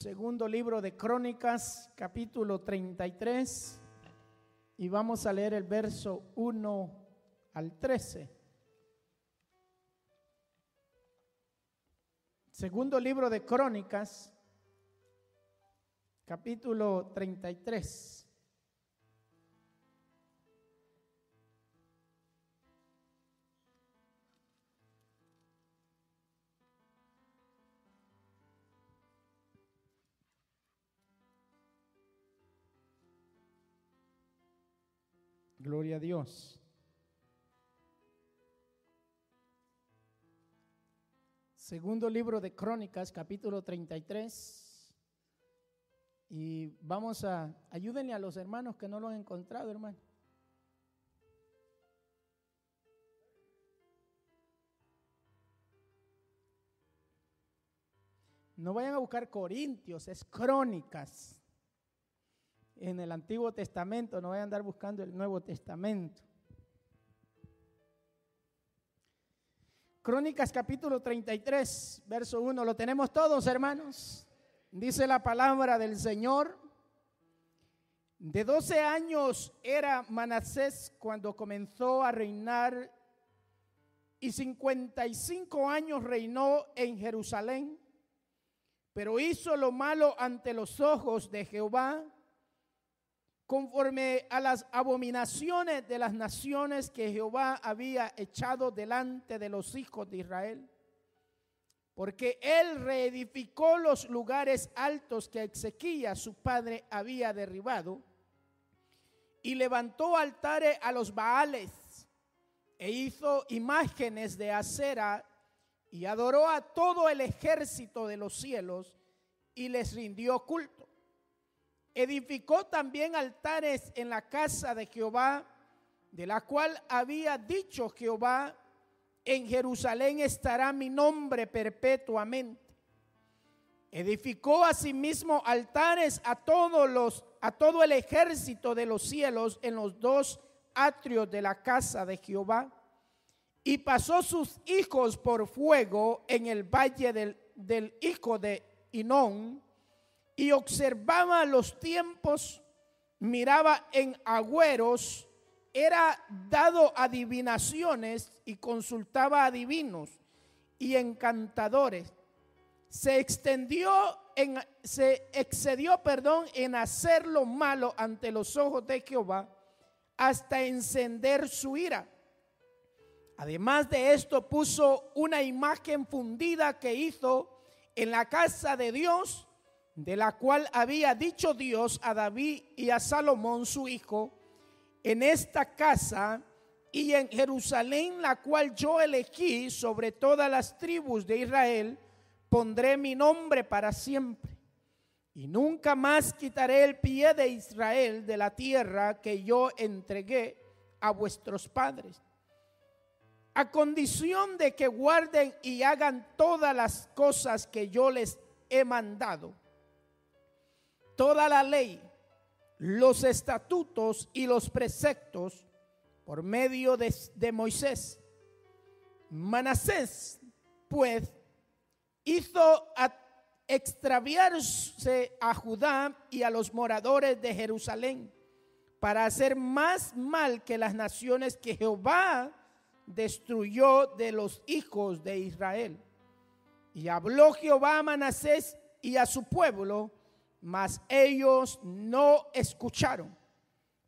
Segundo libro de Crónicas, capítulo 33, y vamos a leer el verso 1 al 13. Segundo libro de Crónicas, capítulo 33. Gloria a Dios. Segundo libro de Crónicas, capítulo 33. Y vamos ayúdenle a los hermanos que no lo han encontrado, hermano. No vayan a buscar Corintios, es Crónicas. En el Antiguo Testamento, no vayan a andar buscando el Nuevo Testamento. Crónicas capítulo 33, verso 1, ¿lo tenemos todos, hermanos? Dice la palabra del Señor: de 12 años era Manasés cuando comenzó a reinar, y 55 años reinó en Jerusalén, pero hizo lo malo ante los ojos de Jehová, conforme a las abominaciones de las naciones que Jehová había echado delante de los hijos de Israel. Porque él reedificó los lugares altos que Ezequías su padre había derribado, y levantó altares a los Baales, e hizo imágenes de acera, y adoró a todo el ejército de los cielos, y les rindió culto. Edificó también altares en la casa de Jehová, de la cual había dicho Jehová: en Jerusalén estará mi nombre perpetuamente. Edificó asimismo altares a todo el ejército de los cielos en los dos atrios de la casa de Jehová, y pasó sus hijos por fuego en el valle del hijo de Hinón, y observaba los tiempos, miraba en agüeros, era dado adivinaciones y consultaba a adivinos y encantadores. Se excedió en hacer lo malo ante los ojos de Jehová, hasta encender su ira. Además de esto, puso una imagen fundida que hizo en la casa de Dios, de la cual había dicho Dios a David y a Salomón su hijo: en esta casa y en Jerusalén, la cual yo elegí sobre todas las tribus de Israel, pondré mi nombre para siempre, y nunca más quitaré el pie de Israel de la tierra que yo entregué a vuestros padres, a condición de que guarden y hagan todas las cosas que yo les he mandado, toda la ley, los estatutos y los preceptos por medio de Moisés. Manasés, pues, hizo extraviarse a Judá y a los moradores de Jerusalén, para hacer más mal que las naciones que Jehová destruyó de los hijos de Israel. Y habló Jehová a Manasés y a su pueblo, mas ellos no escucharon.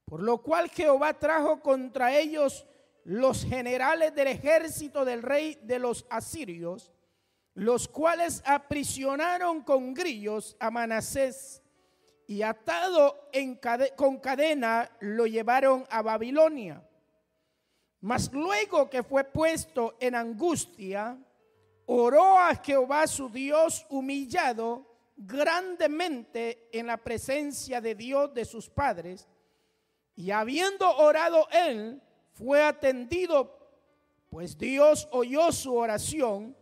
Por lo cual Jehová trajo contra ellos los generales del ejército del rey de los asirios, los cuales aprisionaron con grillos a Manasés, y atado con cadena lo llevaron a Babilonia. Mas luego que fue puesto en angustia, oró a Jehová su Dios, humillado grandemente en la presencia de Dios de sus padres, y habiendo orado él, fue atendido, pues Dios oyó su oración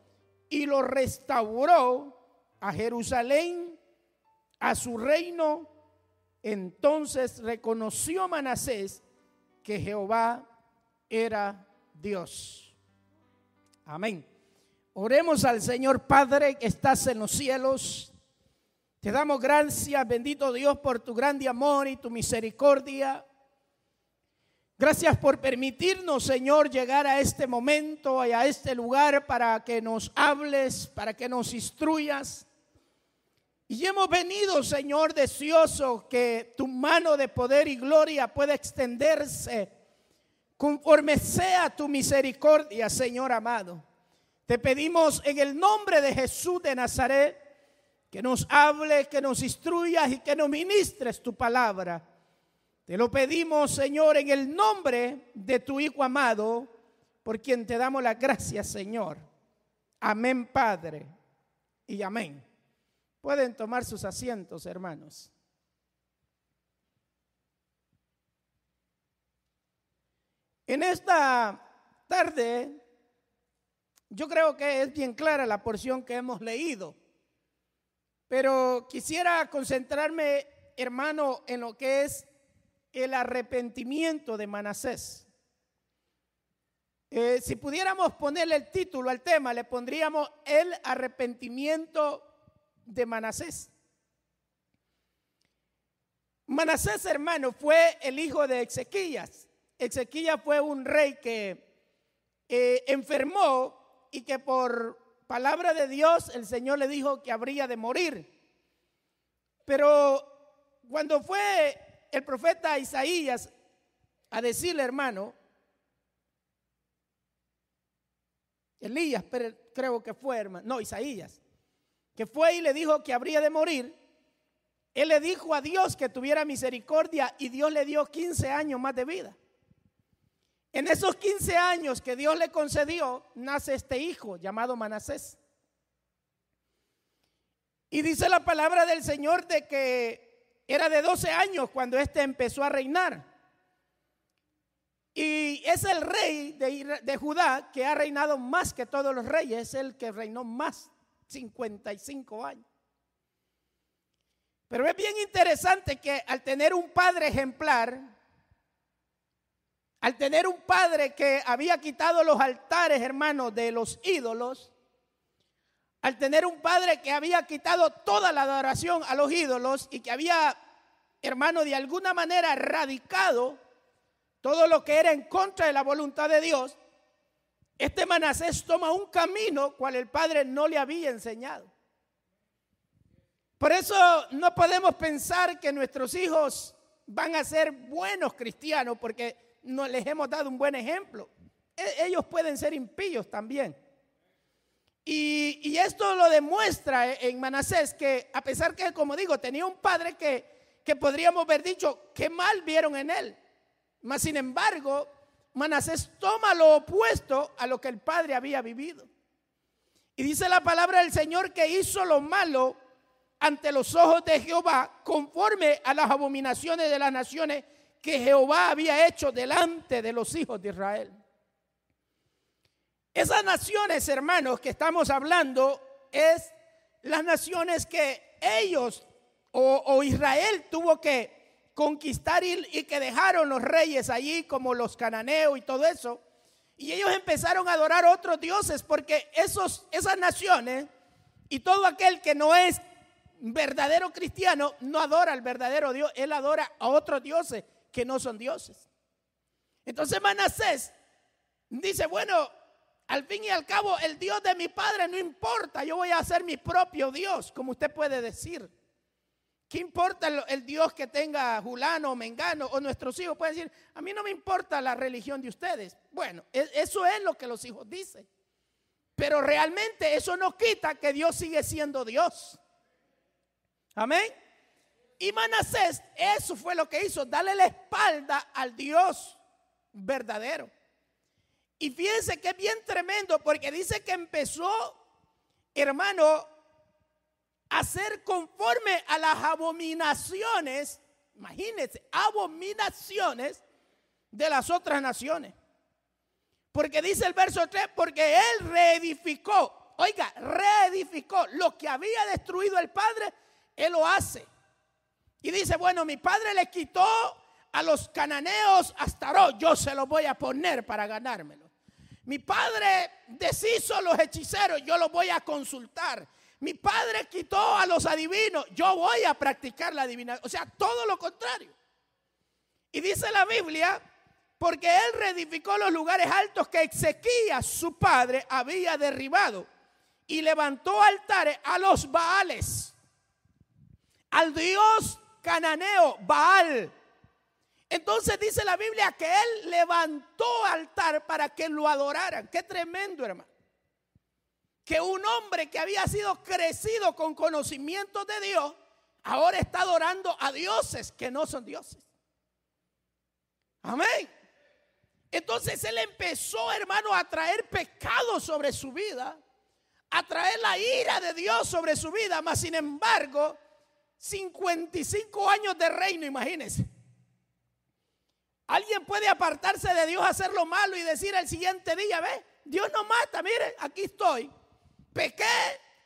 y lo restauró a Jerusalén, a su reino. Entonces reconoció Manasés que Jehová era Dios. Amén. Oremos al Señor. Padre que estás en los cielos, Te damos gracias, bendito Dios, por tu grande amor y tu misericordia. Gracias por permitirnos, Señor, llegar a este momento y a este lugar para que nos hables, para que nos instruyas. Y hemos venido, Señor, deseoso que tu mano de poder y gloria pueda extenderse conforme sea tu misericordia, Señor amado. Te pedimos en el nombre de Jesús de Nazaret que nos hables, que nos instruyas y que nos ministres tu palabra. Te lo pedimos, Señor, en el nombre de tu Hijo amado, por quien te damos las gracias, Señor. Amén, Padre, y amén. Pueden tomar sus asientos, hermanos. En esta tarde, yo creo que es bien clara la porción que hemos leído, pero quisiera concentrarme, hermano, en lo que es el arrepentimiento de Manasés. Si pudiéramos ponerle el título al tema, le pondríamos el arrepentimiento de Manasés. Manasés, hermano, fue el hijo de Ezequías. Ezequías fue un rey que enfermó y que por palabra de Dios el Señor le dijo que habría de morir. Pero cuando fue el profeta Isaías a decirle, hermano, Elías, pero creo que fue, hermano, no, Isaías, que fue y le dijo que habría de morir, él le dijo a Dios que tuviera misericordia y Dios le dio 15 años más de vida. En esos 15 años que Dios le concedió, nace este hijo llamado Manasés. Y dice la palabra del Señor de que era de 12 años cuando éste empezó a reinar. Y es el rey de Judá que ha reinado más que todos los reyes, es el que reinó más, 55 años. Pero es bien interesante que al tener un padre ejemplar, al tener un padre que había quitado los altares, hermanos, de los ídolos, al tener un padre que había quitado toda la adoración a los ídolos y que había, hermano, de alguna manera erradicado todo lo que era en contra de la voluntad de Dios, este Manasés toma un camino cual el padre no le había enseñado. Por eso no podemos pensar que nuestros hijos van a ser buenos cristianos porque no les hemos dado un buen ejemplo. Ellos pueden ser impíos también. Y esto lo demuestra en Manasés, que a pesar que, como digo, tenía un padre que podríamos haber dicho qué mal vieron en él. Mas sin embargo, Manasés toma lo opuesto a lo que el padre había vivido. Y dice la palabra del Señor que hizo lo malo ante los ojos de Jehová, conforme a las abominaciones de las naciones que Jehová había hecho delante de los hijos de Israel. Esas naciones, hermanos, que estamos hablando, es las naciones que ellos o Israel tuvo que conquistar y que dejaron los reyes allí, como los cananeos y todo eso. Y ellos empezaron a adorar a otros dioses, porque esas naciones y todo aquel que no es verdadero cristiano no adora al verdadero Dios, él adora a otros dioses que no son dioses. Entonces Manasés dice, bueno, al fin y al cabo el Dios de mi padre no importa, yo voy a hacer mi propio Dios, como usted puede decir. ¿Qué importa el Dios que tenga Julano o Mengano? O nuestros hijos pueden decir, a mí no me importa la religión de ustedes. Bueno, eso es lo que los hijos dicen. Pero realmente eso no quita que Dios sigue siendo Dios. Amén. Y Manasés, eso fue lo que hizo, darle la espalda al Dios verdadero. Y fíjense que es bien tremendo, porque dice que empezó, hermano, a ser conforme a las abominaciones, imagínense, abominaciones de las otras naciones. Porque dice el verso 3, porque él reedificó, oiga, reedificó lo que había destruido el padre, él lo hace. Y dice, bueno, mi padre le quitó a los cananeos Astarot, yo se los voy a poner para ganármelo. Mi padre deshizo los hechiceros, yo los voy a consultar. mi padre quitó a los adivinos, yo voy a practicar la adivinación. O sea, todo lo contrario. Y dice la Biblia, porque él reedificó los lugares altos que Ezequías, su padre, había derribado, y levantó altares a los Baales, al dios cananeo Baal. Entonces dice la Biblia que él levantó altar para que lo adoraran. Qué tremendo, hermano. Que un hombre que había sido crecido con conocimiento de Dios, ahora está adorando a dioses que no son dioses. Amén. Entonces él empezó, hermano, a traer pecado sobre su vida, a traer la ira de Dios sobre su vida. Mas sin embargo, 55 años de reino, imagínense. Alguien puede apartarse de Dios, hacer lo malo y decir al siguiente día, ve, Dios no mata, mire, aquí estoy. Pequé,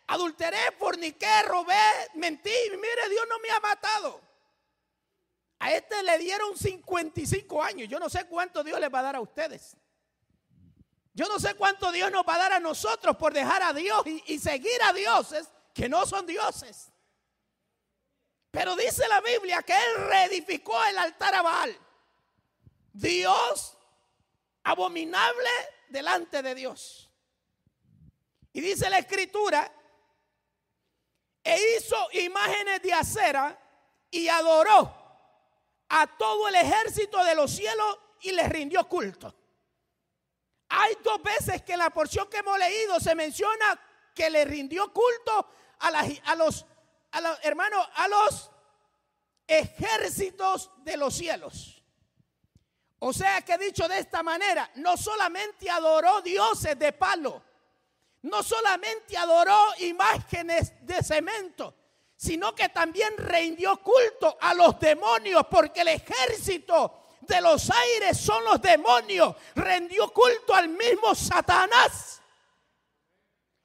adulteré, forniqué, robé, mentí, mire, Dios no me ha matado. A este le dieron 55 años. Yo no sé cuánto Dios les va a dar a ustedes. Yo no sé cuánto Dios nos va a dar a nosotros por dejar a Dios y seguir a dioses que no son dioses. Pero dice la Biblia que él reedificó el altar a Baal, Dios abominable delante de Dios. Y dice la Escritura, e hizo imágenes de acera y adoró a todo el ejército de los cielos y les rindió culto. Hay dos veces que en la porción que hemos leído se menciona que le rindió culto a los ejércitos de los cielos. O sea que dicho de esta manera, no solamente adoró dioses de palo, no solamente adoró imágenes de cemento, sino que también rindió culto a los demonios, porque el ejército de los aires son los demonios. Rindió culto al mismo Satanás.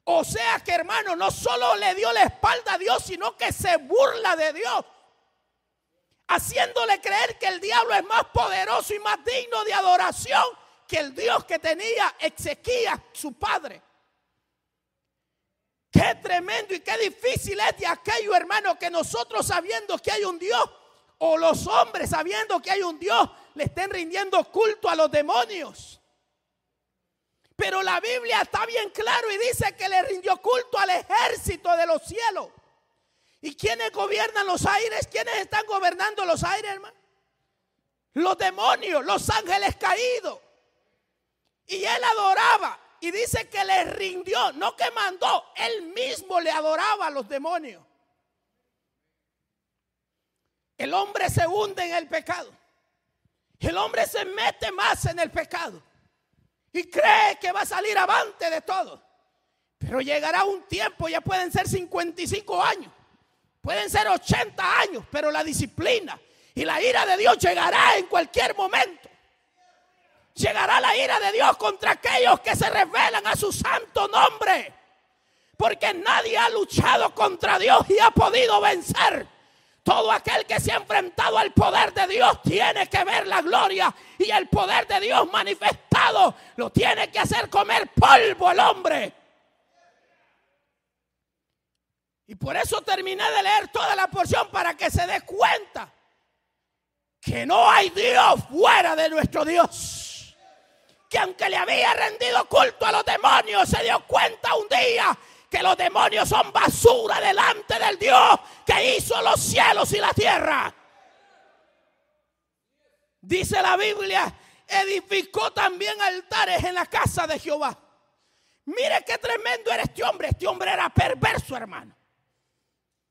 O sea que, hermano, no solo le dio la espalda a Dios, sino que se burla de Dios, haciéndole creer que el diablo es más poderoso y más digno de adoración que el Dios que tenía Ezequías, su padre. Qué tremendo y qué difícil es de aquello, hermano, que nosotros sabiendo que hay un Dios, o los hombres sabiendo que hay un Dios, le estén rindiendo culto a los demonios. Pero la Biblia está bien claro y dice que le rindió culto al ejército de los cielos. ¿Y quiénes gobiernan los aires? ¿Quiénes están gobernando los aires, hermano? Los demonios, los ángeles caídos. Y él adoraba. Y dice que le rindió, no que mandó, él mismo le adoraba a los demonios. El hombre se hunde en el pecado. El hombre se mete más en el pecado y cree que va a salir avante de todo. Pero llegará un tiempo, ya pueden ser 55 años, pueden ser 80 años, pero la disciplina y la ira de Dios llegará en cualquier momento. Llegará la ira de Dios contra aquellos que se rebelan a su santo nombre, porque nadie ha luchado contra Dios y ha podido vencer. Todo aquel que se ha enfrentado al poder de Dios tiene que ver la gloria y el poder de Dios manifestado. Lo tiene que hacer comer polvo el hombre. Y por eso terminé de leer toda la porción, para que se dé cuenta que no hay Dios fuera de nuestro Dios. Que aunque le había rendido culto a los demonios, se dio cuenta un día que los demonios son basura delante del Dios que hizo los cielos y la tierra. Dice la Biblia, edificó también altares en la casa de Jehová. Mire qué tremendo era este hombre. Este hombre era perverso, hermano.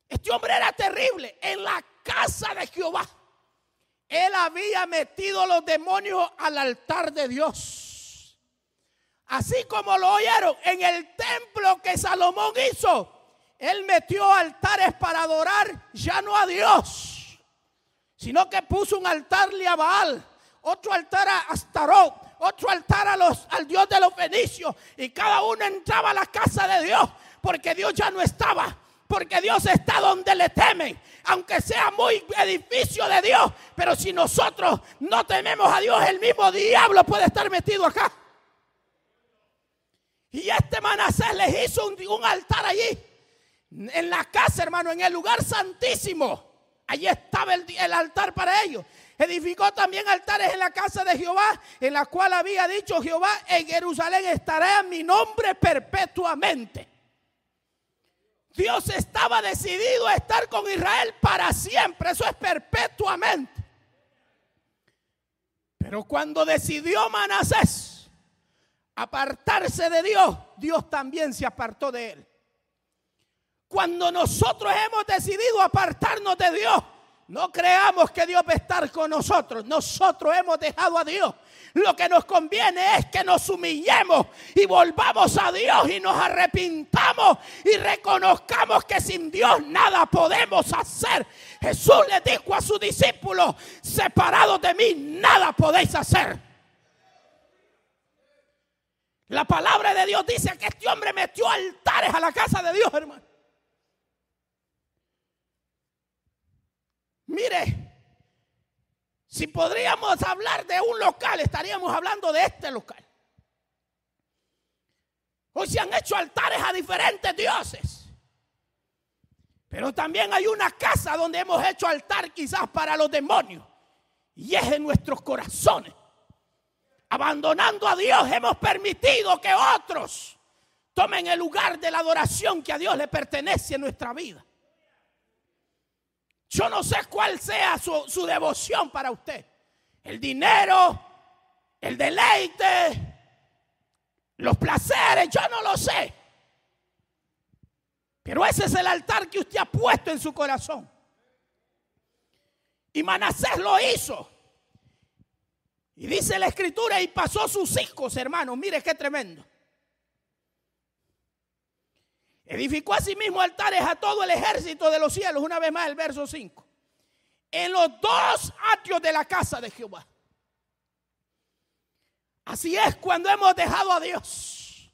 Este hombre era terrible. En la casa de Jehová, él había metido los demonios al altar de Dios. Así como lo oyeron, en el templo que Salomón hizo, él metió altares para adorar ya no a Dios, sino que puso un altar a Baal, otro altar a Astarot, otro altar al Dios de los fenicios. Y cada uno entraba a la casa de Dios, porque Dios ya no estaba. Porque Dios está donde le temen, aunque sea muy edificio de Dios. Pero si nosotros no tememos a Dios, el mismo diablo puede estar metido acá. Y este Manasés les hizo un altar allí. En la casa, hermano, en el lugar santísimo, allí estaba el altar para ellos. Edificó también altares en la casa de Jehová, en la cual había dicho Jehová: en Jerusalén estará mi nombre perpetuamente. Dios estaba decidido a estar con Israel para siempre, eso es perpetuamente. Pero cuando decidió Manasés apartarse de Dios, Dios también se apartó de él. Cuando nosotros hemos decidido apartarnos de Dios, no creamos que Dios va a estar con nosotros. Nosotros hemos dejado a Dios. Lo que nos conviene es que nos humillemos y volvamos a Dios y nos arrepintamos y reconozcamos que sin Dios nada podemos hacer. Jesús le dijo a sus discípulos: separados de mí nada podéis hacer. La palabra de Dios dice que este hombre metió altares a la casa de Dios, hermano. Mire, si podríamos hablar de un local, estaríamos hablando de este local. Hoy se han hecho altares a diferentes dioses, pero también hay una casa donde hemos hecho altar quizás para los demonios, y es en nuestros corazones. Abandonando a Dios, hemos permitido que otros tomen el lugar de la adoración que a Dios le pertenece en nuestra vida. Yo no sé cuál sea su devoción para usted. El dinero, el deleite, los placeres, yo no lo sé. Pero ese es el altar que usted ha puesto en su corazón. Y Manasés lo hizo. Y dice la escritura: y pasó sus hijos, hermanos. Mire qué tremendo. Edificó asimismo altares a todo el ejército de los cielos. Una vez más el verso 5. En los dos atrios de la casa de Jehová. Así es cuando hemos dejado a Dios.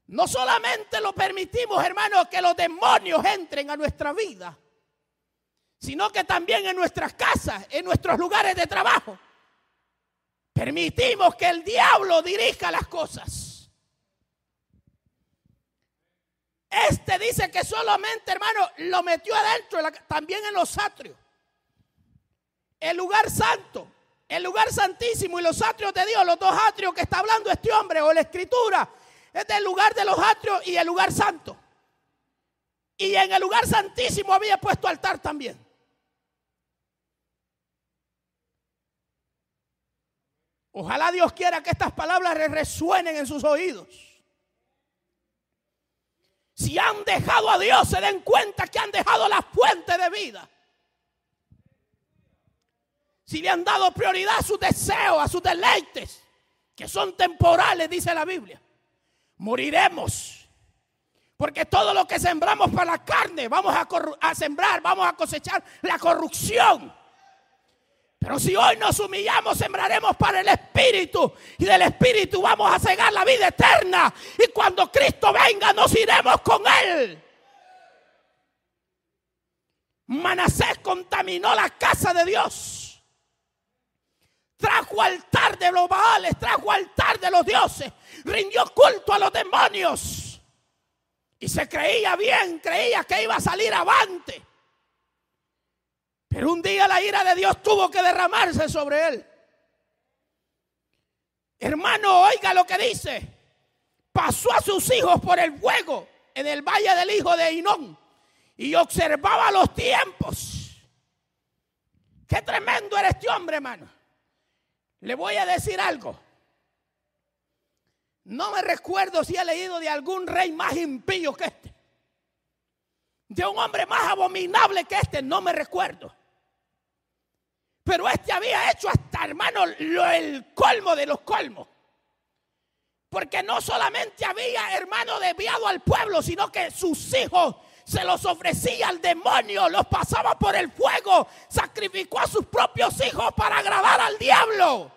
No solamente lo permitimos, hermanos, que los demonios entren a nuestra vida, sino que también en nuestras casas, en nuestros lugares de trabajo, permitimos que el diablo dirija las cosas. Este dice que solamente, hermano, lo metió adentro, también en los atrios. El lugar santo, el lugar santísimo y los atrios de Dios, los dos atrios que está hablando este hombre o la escritura, es del lugar de los atrios y el lugar santo. Y en el lugar santísimo había puesto altar también. Ojalá Dios quiera que estas palabras resuenen en sus oídos. Si han dejado a Dios, se den cuenta que han dejado la fuente de vida. Si le han dado prioridad a sus deseos, a sus deleites, que son temporales, dice la Biblia, moriremos. Porque todo lo que sembramos para la carne, vamos a sembrar, vamos a cosechar la corrupción. Pero si hoy nos humillamos, sembraremos para el Espíritu. Y del Espíritu vamos a cegar la vida eterna. Y cuando Cristo venga, nos iremos con Él. Manasés contaminó la casa de Dios. Trajo altar de los Baales, trajo altar de los dioses. Rindió culto a los demonios. Y se creía bien, creía que iba a salir avante. Pero un día la ira de Dios tuvo que derramarse sobre él. Hermano, oiga lo que dice. Pasó a sus hijos por el fuego en el valle del hijo de Hinón y observaba los tiempos. Qué tremendo era este hombre, hermano. Le voy a decir algo. No me recuerdo si he leído de algún rey más impío que este. De un hombre más abominable que este, no me recuerdo. Pero este había hecho hasta, hermano, el colmo de los colmos. Porque no solamente había, hermano, desviado al pueblo, sino que sus hijos se los ofrecía al demonio, los pasaba por el fuego, sacrificó a sus propios hijos para agradar al diablo.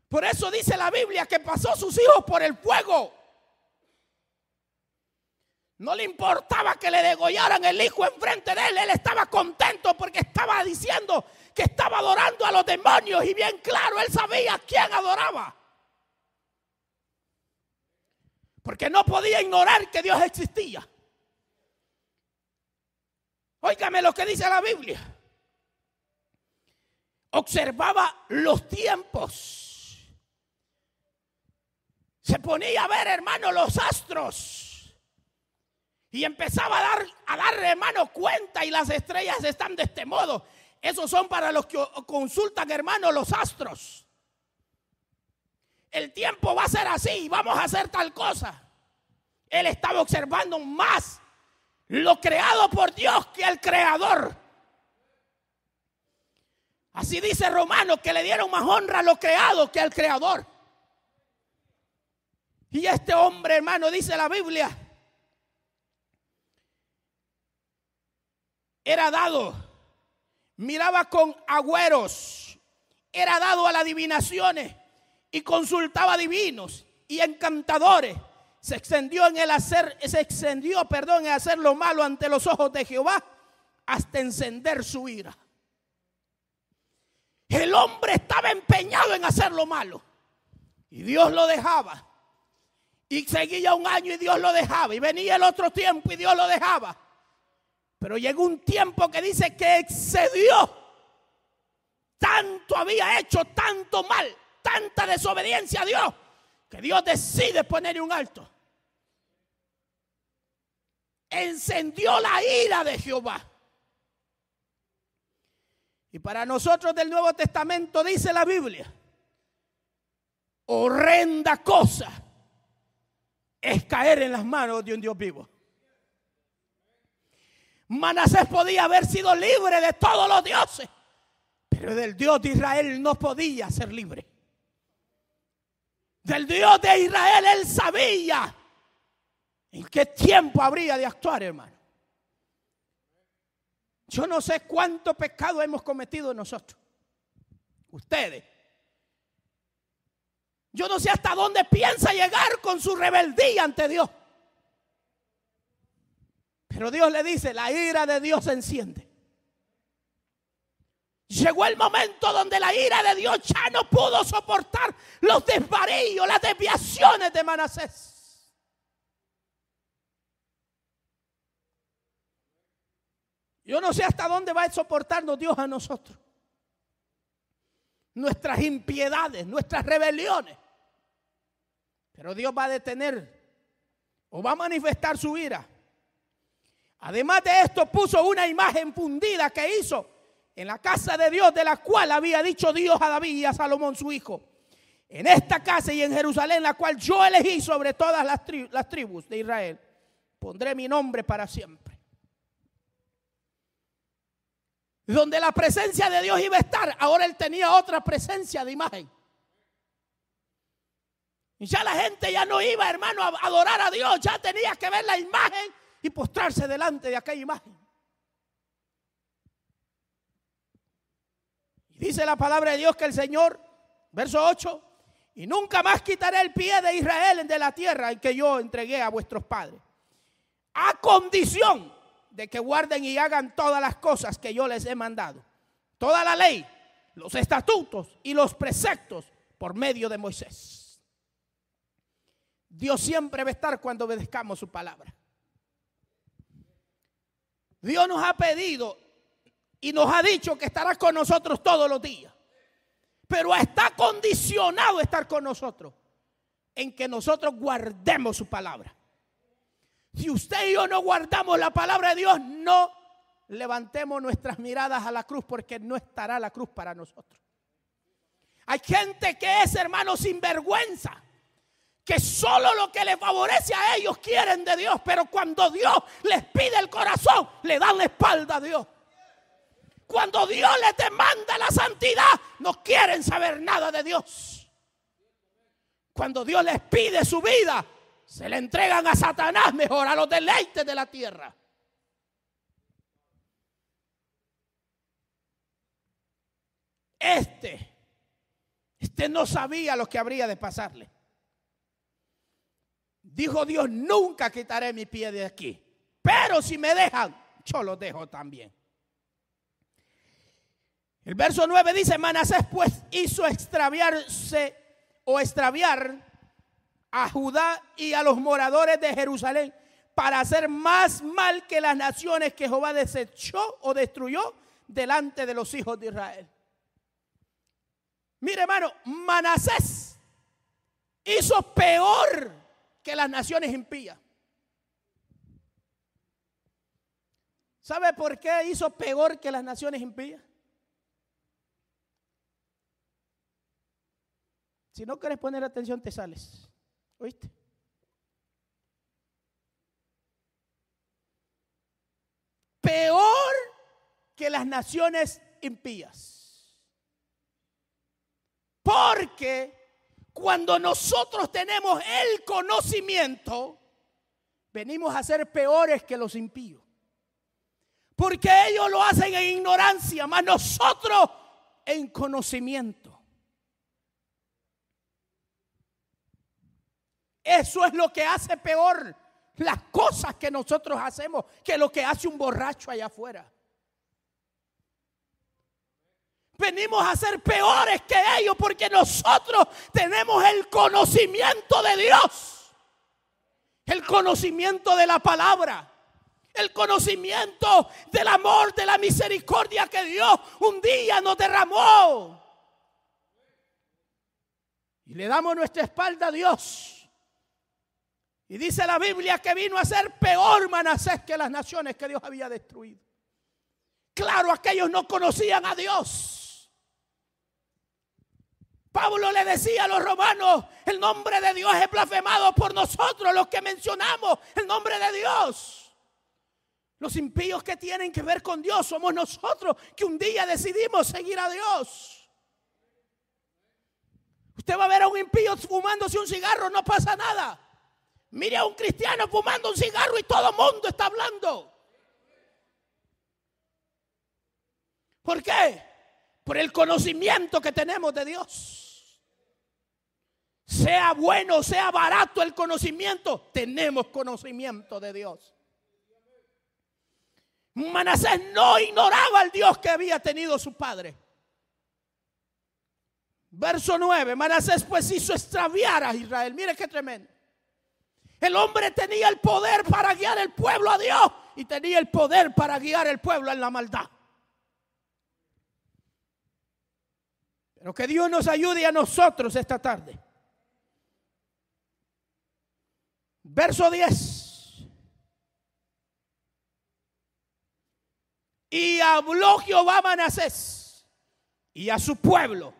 Por eso dice la Biblia que pasó a sus hijos por el fuego. No le importaba que le degollaran el hijo enfrente de él. Él estaba contento porque estaba diciendo que estaba adorando a los demonios. Y bien claro, él sabía quién adoraba. porque no podía ignorar que Dios existía. Óigame lo que dice la Biblia. Observaba los tiempos. Se ponía a ver, hermano, los astros. Y empezaba a dar, hermano, cuenta. Y las estrellas están de este modo. Esos son para los que consultan, hermano, los astros. El tiempo va a ser así, vamos a hacer tal cosa. Él estaba observando más lo creado por Dios que el creador. Así dice Romanos, que le dieron más honra a lo creado que al creador. Y este hombre, hermano, dice la Biblia, era dado, miraba con agüeros, era dado a las adivinaciones y consultaba divinos y encantadores. Se extendió en hacer lo malo ante los ojos de Jehová hasta encender su ira. El hombre estaba empeñado en hacer lo malo y Dios lo dejaba. Y seguía un año y Dios lo dejaba. Y venía el otro tiempo y Dios lo dejaba. Pero llegó un tiempo que dice que excedió. Tanto había hecho, tanto mal, tanta desobediencia a Dios, que Dios decide ponerle un alto. Encendió la ira de Jehová. Y para nosotros del Nuevo Testamento dice la Biblia, horrenda cosa es caer en las manos de un Dios vivo. Manasés podía haber sido libre de todos los dioses, pero del Dios de Israel no podía ser libre. Del Dios de Israel él sabía en qué tiempo habría de actuar, hermano. Yo no sé cuánto pecado hemos cometido nosotros, ustedes. Yo no sé hasta dónde piensa llegar con su rebeldía ante Dios. Pero Dios le dice, la ira de Dios se enciende. Llegó el momento donde la ira de Dios ya no pudo soportar los desvaríos, las desviaciones de Manasés. Yo no sé hasta dónde va a soportarnos Dios a nosotros. Nuestras impiedades, nuestras rebeliones. Pero Dios va a detener o va a manifestar su ira. Además de esto, puso una imagen fundida que hizo en la casa de Dios, de la cual había dicho Dios a David y a Salomón su hijo: en esta casa y en Jerusalén, la cual yo elegí sobre todas las tribus de Israel, pondré mi nombre para siempre. Donde la presencia de Dios iba a estar, ahora él tenía otra presencia de imagen. Y ya la gente ya no iba, hermano, a adorar a Dios, ya tenía que ver la imagen y postrarse delante de aquella imagen. Y dice la palabra de Dios que el Señor, verso 8, y nunca más quitaré el pie de Israel de la tierra en que yo entregué a vuestros padres, a condición de que guarden y hagan todas las cosas que yo les he mandado, toda la ley, los estatutos y los preceptos por medio de Moisés. Dios siempre va a estar cuando obedezcamos su palabra. Dios nos ha pedido y nos ha dicho que estará con nosotros todos los días, pero está condicionado a estar con nosotros en que nosotros guardemos su palabra. Si usted y yo no guardamos la palabra de Dios, no levantemos nuestras miradas a la cruz, porque no estará la cruz para nosotros. Hay gente que es, hermano, sinvergüenza, que solo lo que les favorece a ellos quieren de Dios, pero cuando Dios les pide el corazón, le dan la espalda a Dios. Cuando Dios les demanda la santidad, no quieren saber nada de Dios. Cuando Dios les pide su vida, se le entregan a Satanás, mejor a los deleites de la tierra. Este no sabía lo que habría de pasarle. Dijo Dios: nunca quitaré mi pie de aquí, pero si me dejan, yo los dejo también. El verso 9 dice: Manasés pues hizo extraviar a Judá y a los moradores de Jerusalén para hacer más mal que las naciones que Jehová desechó o destruyó delante de los hijos de Israel. Mire, hermano, Manasés hizo peor que las naciones impías. ¿Sabe por qué hizo peor que las naciones impías? Si no quieres poner atención, te sales. ¿Oíste? Peor que las naciones impías. Porque cuando nosotros tenemos el conocimiento, venimos a ser peores que los impíos. Porque ellos lo hacen en ignorancia, más nosotros en conocimiento. Eso es lo que hace peor las cosas que nosotros hacemos que lo que hace un borracho allá afuera. Venimos a ser peores que ellos porque nosotros tenemos el conocimiento de Dios, el conocimiento de la palabra, el conocimiento del amor, de la misericordia que Dios un día nos derramó. Y le damos nuestra espalda a Dios. Y dice la Biblia que vino a ser peor Manasés que las naciones que Dios había destruido. Claro, aquellos no conocían a Dios. Pablo le decía a los romanos, el nombre de Dios es blasfemado por nosotros, los que mencionamos el nombre de Dios. Los impíos que tienen que ver con Dios somos nosotros que un día decidimos seguir a Dios. Usted va a ver a un impío fumándose un cigarro, no pasa nada. Mire a un cristiano fumando un cigarro y todo el mundo está hablando. ¿Por qué? Por el conocimiento que tenemos de Dios. Sea bueno, sea barato el conocimiento, tenemos conocimiento de Dios. Manasés no ignoraba al Dios que había tenido su padre. Verso 9, Manasés pues hizo extraviar a Israel. Mire qué tremendo. El hombre tenía el poder para guiar el pueblo a Dios y tenía el poder para guiar el pueblo en la maldad. Pero que Dios nos ayude a nosotros esta tarde. Verso 10. Y habló Jehová a Manasés y a su pueblo,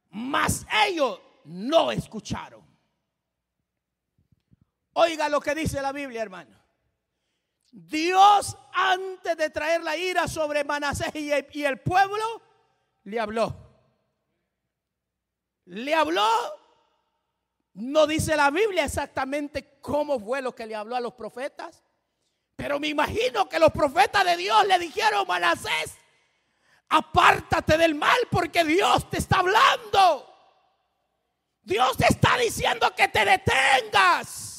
mas ellos no escucharon. Oiga lo que dice la Biblia, hermano. Dios, antes de traer la ira sobre Manasés y el pueblo, le habló. Le habló. No dice la Biblia exactamente cómo fue lo que le habló a los profetas. Pero me imagino que los profetas de Dios le dijeron: Manasés, apártate del mal porque Dios te está hablando. Dios te está diciendo que te detengas.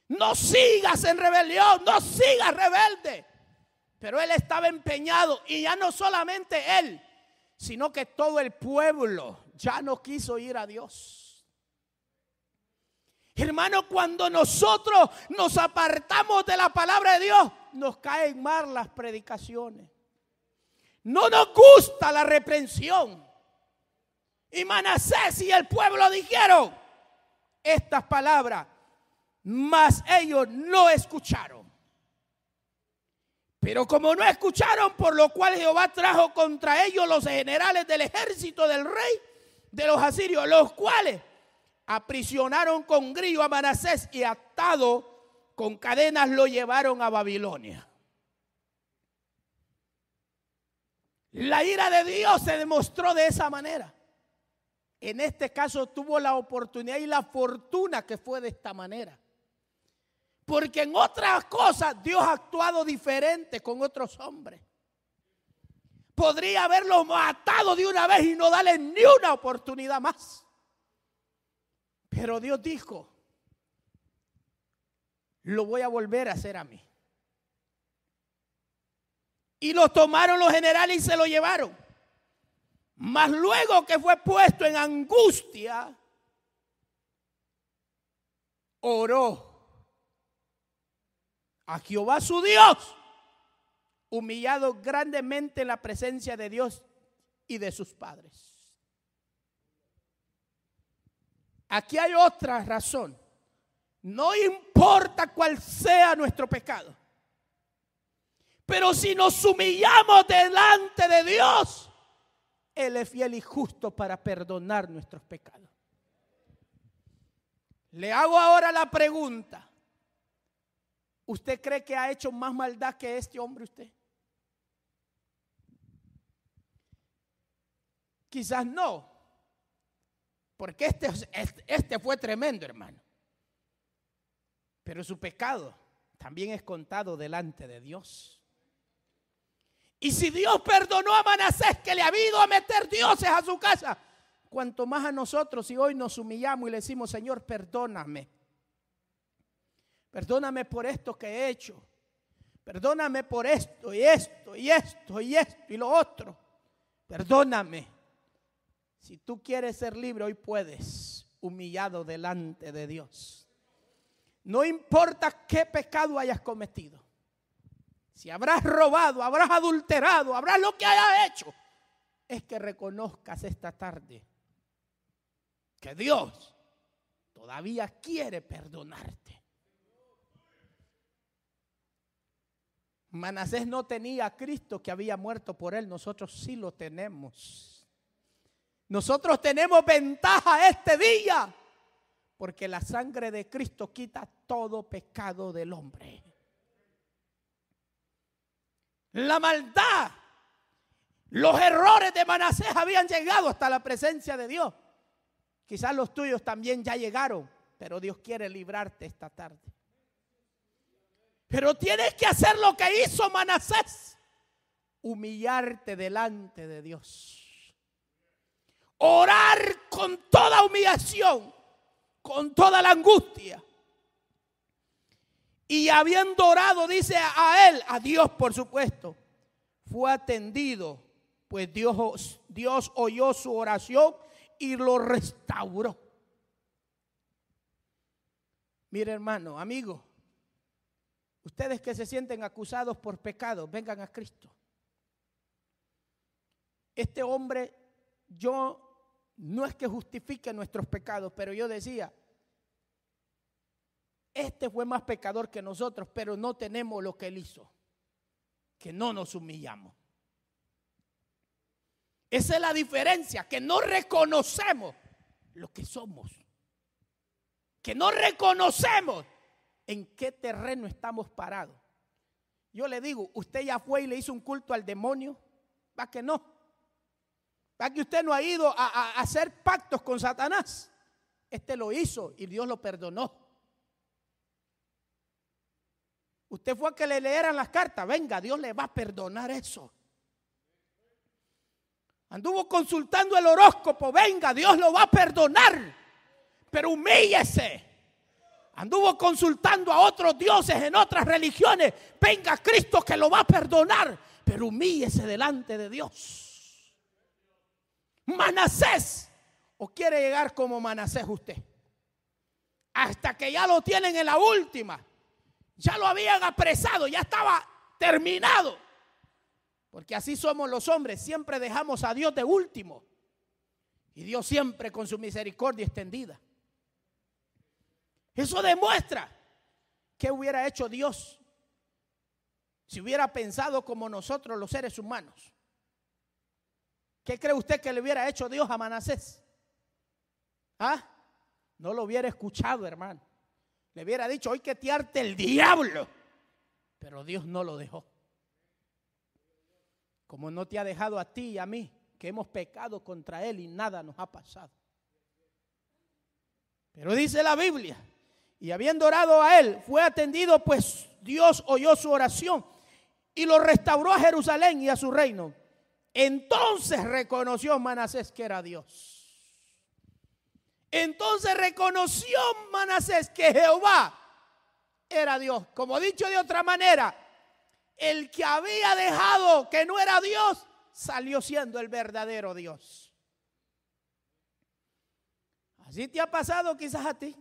No sigas en rebelión, no sigas rebelde. Pero él estaba empeñado, y ya no solamente él, sino que todo el pueblo ya no quiso ir a Dios. Hermano, cuando nosotros nos apartamos de la palabra de Dios, nos caen mal las predicaciones. No nos gusta la reprensión. Y Manasés y el pueblo dijeron estas palabras, mas ellos no escucharon. Pero como no escucharon, por lo cual Jehová trajo contra ellos los generales del ejército del rey de los asirios, los cuales aprisionaron con grillo a Manasés y atado con cadenas lo llevaron a Babilonia. La ira de Dios se demostró de esa manera. En este caso tuvo la oportunidad y la fortuna que fue de esta manera. Porque en otras cosas Dios ha actuado diferente con otros hombres. Podría haberlos matado de una vez y no darle ni una oportunidad más. Pero Dios dijo: lo voy a volver a hacer a mí. Y lo tomaron los generales y se lo llevaron. Mas luego que fue puesto en angustia, oró a Jehová su Dios, humillado grandemente en la presencia de Dios y de sus padres. Aquí hay otra razón. No importa cuál sea nuestro pecado, pero si nos humillamos delante de Dios, Él es fiel y justo para perdonar nuestros pecados. Le hago ahora la pregunta. ¿Usted cree que ha hecho más maldad que este hombre usted? Quizás no, porque este fue tremendo, hermano. Pero su pecado también es contado delante de Dios. Y si Dios perdonó a Manasés, que le ha ido a meter dioses a su casa, cuanto más a nosotros, si hoy nos humillamos y le decimos: Señor, perdóname. Perdóname por esto que he hecho. Perdóname por esto y esto y esto y esto y lo otro. Perdóname. Si tú quieres ser libre, hoy puedes, humillado delante de Dios. No importa qué pecado hayas cometido. Si habrás robado, habrás adulterado, habrás lo que hayas hecho, es que reconozcas esta tarde que Dios todavía quiere perdonarte. Manasés no tenía a Cristo que había muerto por él. Nosotros sí lo tenemos. Nosotros tenemos ventaja este día, porque la sangre de Cristo quita todo pecado del hombre. La maldad, los errores de Manasés habían llegado hasta la presencia de Dios. Quizás los tuyos también ya llegaron, pero Dios quiere librarte esta tarde. Pero tienes que hacer lo que hizo Manasés: humillarte delante de Dios. Orar con toda humillación, con toda la angustia. Y habiendo orado, dice a él, a Dios por supuesto, fue atendido, pues Dios oyó su oración y lo restauró. Mire, hermano, amigo, ustedes que se sienten acusados por pecados, vengan a Cristo. Este hombre, yo no es que justifique nuestros pecados, pero yo decía, este fue más pecador que nosotros, pero no tenemos lo que él hizo, que no nos humillamos. Esa es la diferencia, que no reconocemos lo que somos, que no reconocemos en qué terreno estamos parados. Yo le digo, usted ya fue y le hizo un culto al demonio, ¿va que no? ¿Va que usted no ha ido a hacer pactos con Satanás? Este lo hizo y Dios lo perdonó. Usted fue a que le leyeran las cartas, venga, Dios le va a perdonar eso. Anduvo consultando el horóscopo, venga, Dios lo va a perdonar, pero humíllese. Anduvo consultando a otros dioses en otras religiones, venga Cristo que lo va a perdonar, pero humíllese delante de Dios. Manasés, ¿o quiere llegar como Manasés usted? Hasta que ya lo tienen en la última. Ya lo habían apresado, ya estaba terminado. Porque así somos los hombres, siempre dejamos a Dios de último. Y Dios siempre con su misericordia extendida. Eso demuestra qué hubiera hecho Dios si hubiera pensado como nosotros los seres humanos. ¿Qué cree usted que le hubiera hecho Dios a Manasés? ¿Ah? No lo hubiera escuchado, hermano. Le hubiera dicho, hoy que te arte el diablo. Pero Dios no lo dejó. Como no te ha dejado a ti y a mí, que hemos pecado contra Él y nada nos ha pasado. Pero dice la Biblia, y habiendo orado a Él, fue atendido, pues Dios oyó su oración y lo restauró a Jerusalén y a su reino. Entonces reconoció Manasés que era Dios. Entonces reconoció Manasés que Jehová era Dios. Como dicho de otra manera, el que había dejado que no era Dios, salió siendo el verdadero Dios. Así te ha pasado quizás a ti.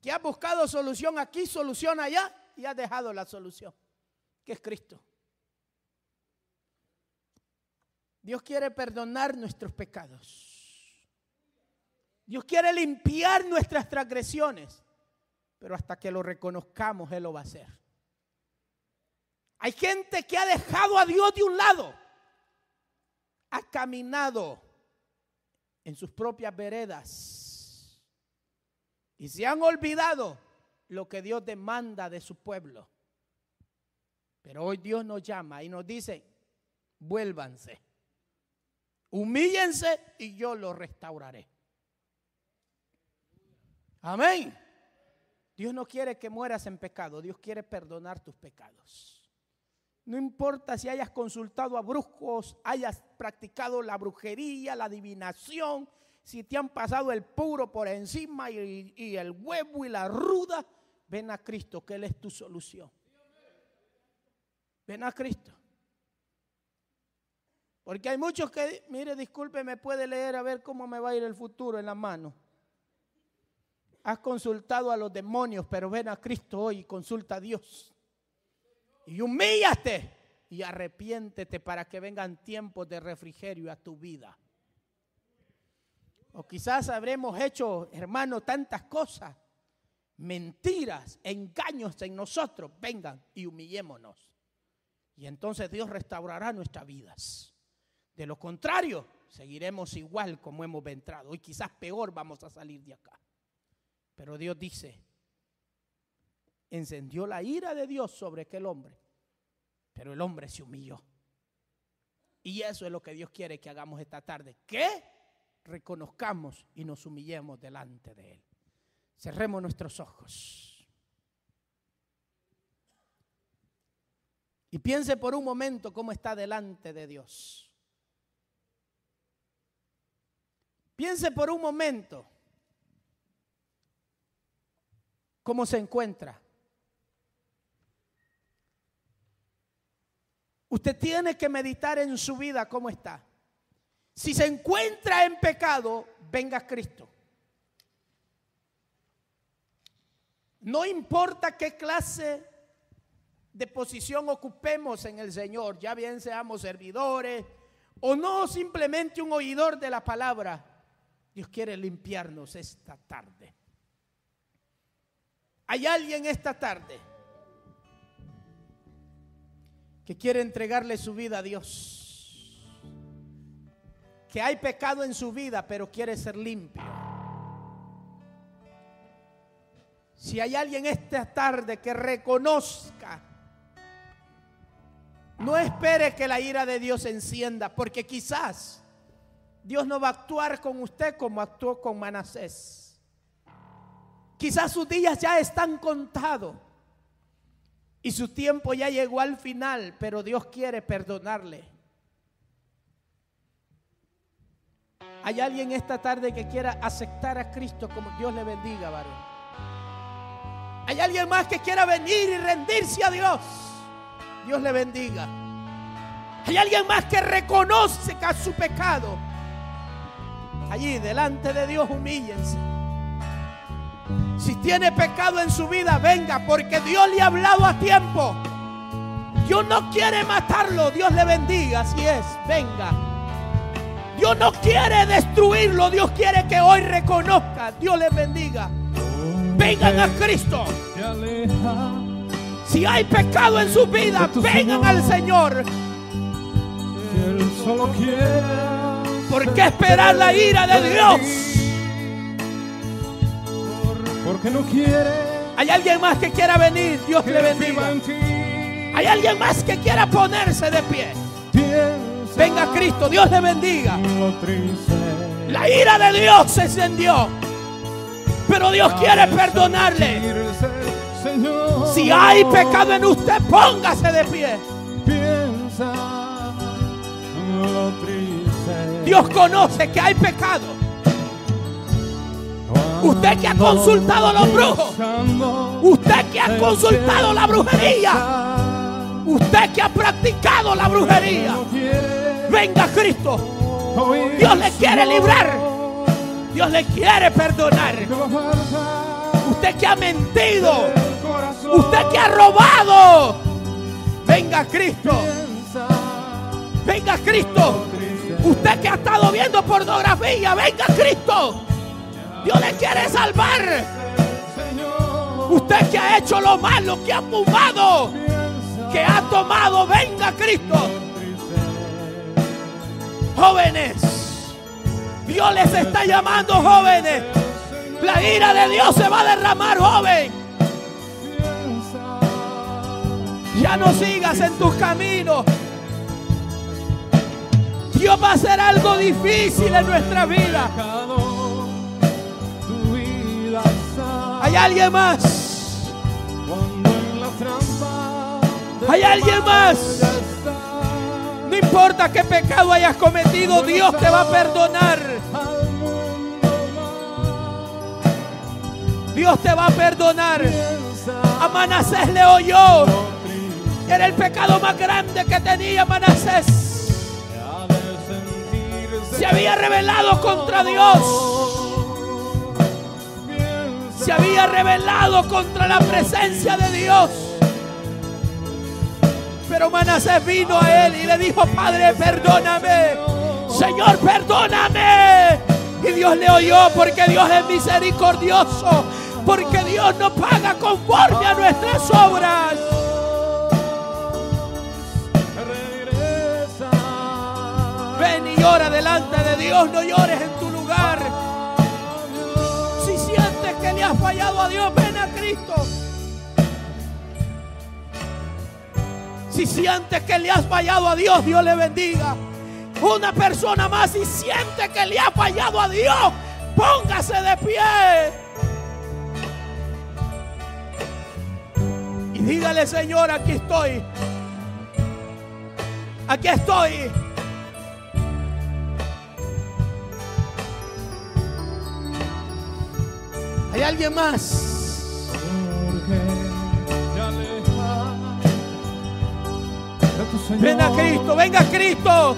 que has buscado solución aquí, solución allá, y has dejado la solución, que es Cristo. Dios quiere perdonar nuestros pecados. Dios quiere limpiar nuestras transgresiones, pero hasta que lo reconozcamos, Él lo va a hacer. Hay gente que ha dejado a Dios de un lado, ha caminado en sus propias veredas y se han olvidado lo que Dios demanda de su pueblo. Pero hoy Dios nos llama y nos dice: vuélvanse, humíllense y yo los restauraré. Amén. Dios no quiere que mueras en pecado, Dios quiere perdonar tus pecados. No importa si hayas consultado a brujos, hayas practicado la brujería, la adivinación, si te han pasado el puro por encima y el huevo y la ruda, ven a Cristo, que Él es tu solución. Ven a Cristo. Porque hay muchos que, mire, disculpe, me puede leer a ver cómo me va a ir el futuro en la mano. Has consultado a los demonios, pero ven a Cristo hoy y consulta a Dios. Y humíllate y arrepiéntete para que vengan tiempos de refrigerio a tu vida. O quizás habremos hecho, hermano, tantas cosas, mentiras, engaños en nosotros. Vengan y humillémonos. Y entonces Dios restaurará nuestras vidas. De lo contrario, seguiremos igual como hemos entrado. Hoy quizás peor vamos a salir de acá. Pero Dios dice: encendió la ira de Dios sobre aquel hombre, pero el hombre se humilló. Y eso es lo que Dios quiere que hagamos esta tarde, que reconozcamos y nos humillemos delante de Él. Cerremos nuestros ojos y piense por un momento cómo está delante de Dios. Piense por un momento cómo se encuentra. Usted tiene que meditar en su vida cómo está. Si se encuentra en pecado, venga a Cristo. No importa qué clase de posición ocupemos en el Señor, ya bien seamos servidores o no, simplemente un oidor de la palabra, Dios quiere limpiarnos esta tarde. ¿Hay alguien esta tarde que quiere entregarle su vida a Dios? Que hay pecado en su vida, pero quiere ser limpio. Si hay alguien esta tarde que reconozca, no espere que la ira de Dios se encienda, porque quizás Dios no va a actuar con usted como actuó con Manasés. Quizás sus días ya están contados y su tiempo ya llegó al final, pero Dios quiere perdonarle. ¿Hay alguien esta tarde que quiera aceptar a Cristo? Como Dios le bendiga, varón. ¿Hay alguien más que quiera venir y rendirse a Dios? Dios le bendiga. ¿Hay alguien más que reconozca su pecado? Allí delante de Dios humíllense. Si tiene pecado en su vida, venga, porque Dios le ha hablado a tiempo. Dios no quiere matarlo, Dios le bendiga, así es, venga. Dios no quiere destruirlo, Dios quiere que hoy reconozca. Dios le bendiga. Vengan a Cristo. Si hay pecado en su vida, vengan al Señor. ¿Por qué esperar la ira de Dios? Porque no quiere. ¿Hay alguien más que quiera venir? Dios le bendiga. ¿Hay alguien más que quiera ponerse de pie? Venga a Cristo, Dios le bendiga. La ira de Dios se encendió, pero Dios quiere perdonarle. Si hay pecado en usted, póngase de pie. Dios conoce que hay pecado. Usted que ha consultado a los brujos, usted que ha consultado la brujería, usted que ha practicado la brujería, venga a Cristo. Dios le quiere librar, Dios le quiere perdonar. usted que ha mentido, usted que ha robado, venga Cristo. Venga Cristo. Usted que ha estado viendo pornografía, venga Cristo. Dios le quiere salvar. Usted que ha hecho lo malo, que ha fumado, que ha tomado, venga Cristo. Jóvenes, Dios les está llamando, jóvenes. La ira de Dios se va a derramar, joven. Ya no sigas en tus caminos. Dios va a hacer algo difícil en nuestra vida. ¿Hay alguien más? ¿Hay alguien más? No importa qué pecado hayas cometido, Dios te va a perdonar. Dios te va a perdonar. A Manasés le oyó. Era el pecado más grande que tenía Manasés. Se había rebelado contra Dios. Se había rebelado contra la presencia de Dios. Pero Manasés vino a él y le dijo: Padre, perdóname. Señor, perdóname. Y Dios le oyó, porque Dios es misericordioso. Porque Dios no paga conforme a nuestras obras. Ven y llora delante de Dios, no llores en tu lugar. Si sientes que le has fallado a Dios, ven a Cristo. Si sientes que le has fallado a Dios, Dios le bendiga. Una persona más, si siente que le ha fallado a Dios, póngase de pie. Y dígale: Señor, aquí estoy. Aquí estoy. ¿Hay alguien más? Ven a Cristo, venga a Cristo.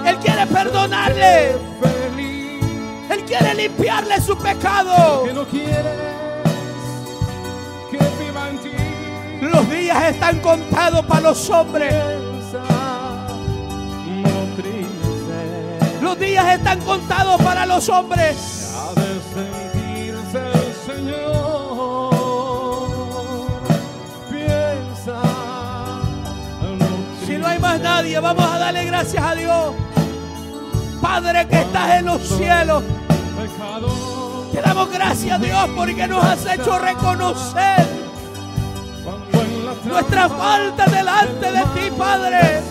Él quiere perdonarle. Él quiere limpiarle su pecado. Los días están contados para los hombres. Los días están contados para los hombres. Si no hay más nadie, vamos a darle gracias a Dios. Padre que estás en los cielos, te damos gracias a Dios porque nos has hecho reconocer nuestra falta delante de ti, Padre.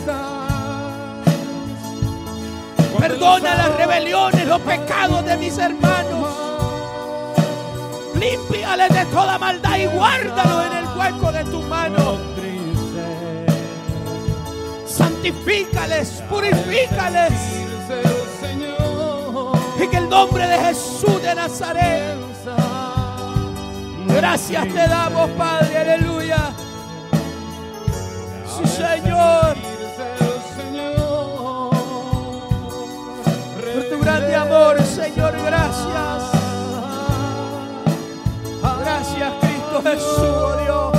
Perdona las rebeliones, los pecados de mis hermanos. Límpiales de toda maldad y guárdalos en el hueco de tu mano. Santifícales, purifícales. En el nombre de Jesús de Nazaret. Gracias te damos, Padre, aleluya. Sí, Señor. Por tu grande amor, Señor, gracias. Gracias, Cristo Jesús, oh Dios.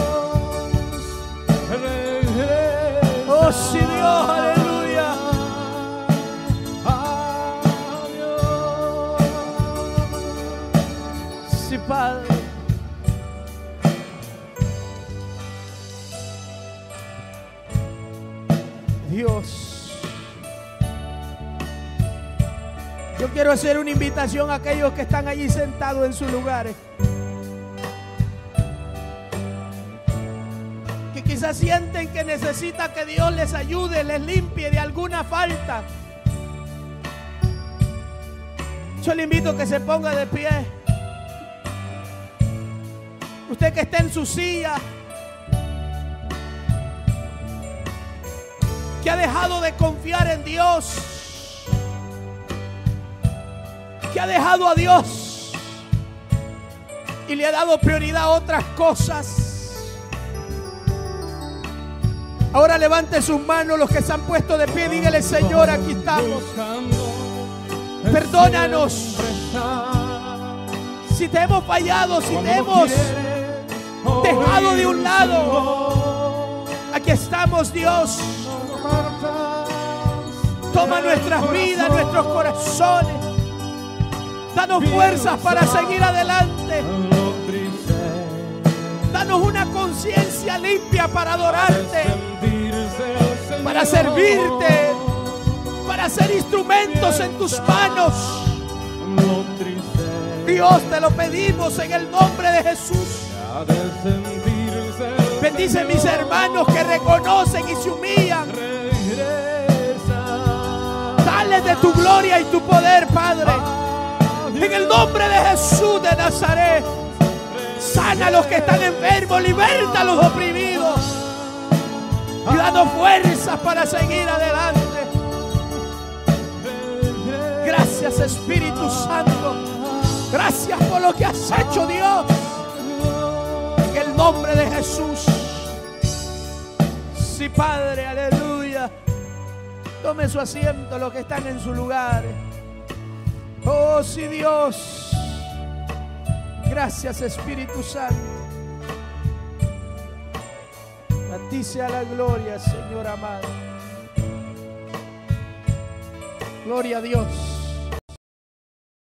Oh, sí, Dios, aleluya. Sí, Padre. Dios, yo quiero hacer una invitación a aquellos que están allí sentados en sus lugares, que quizás sienten que necesitan que Dios les ayude, les limpie de alguna falta. Yo le invito a que se ponga de pie. Usted que está en su silla, que ha dejado de confiar en Dios, que ha dejado a Dios y le ha dado prioridad a otras cosas. Ahora levante sus manos los que se han puesto de pie. Dígale: Señor, aquí estamos. Perdónanos. Si te hemos fallado, si te hemos dejado de un lado, aquí estamos, Dios. Toma nuestras vidas, nuestros corazones. Danos fuerzas para seguir adelante. Danos una conciencia limpia para adorarte, para servirte, para ser instrumentos en tus manos. Dios, te lo pedimos en el nombre de Jesús. Bendice a mis hermanos que reconocen y se humillan. Dale de tu gloria y tu poder, Padre. En el nombre de Jesús de Nazaret. Sana a los que están enfermos, liberta a los oprimidos y danos fuerzas para seguir adelante. Gracias, Espíritu Santo. Gracias por lo que has hecho, Dios. En el nombre de Jesús. Sí, Padre, aleluya. Tome su asiento los que están en su lugar. Oh, sí, Dios. Gracias, Espíritu Santo. A ti sea la gloria, Señor amado. Gloria a Dios.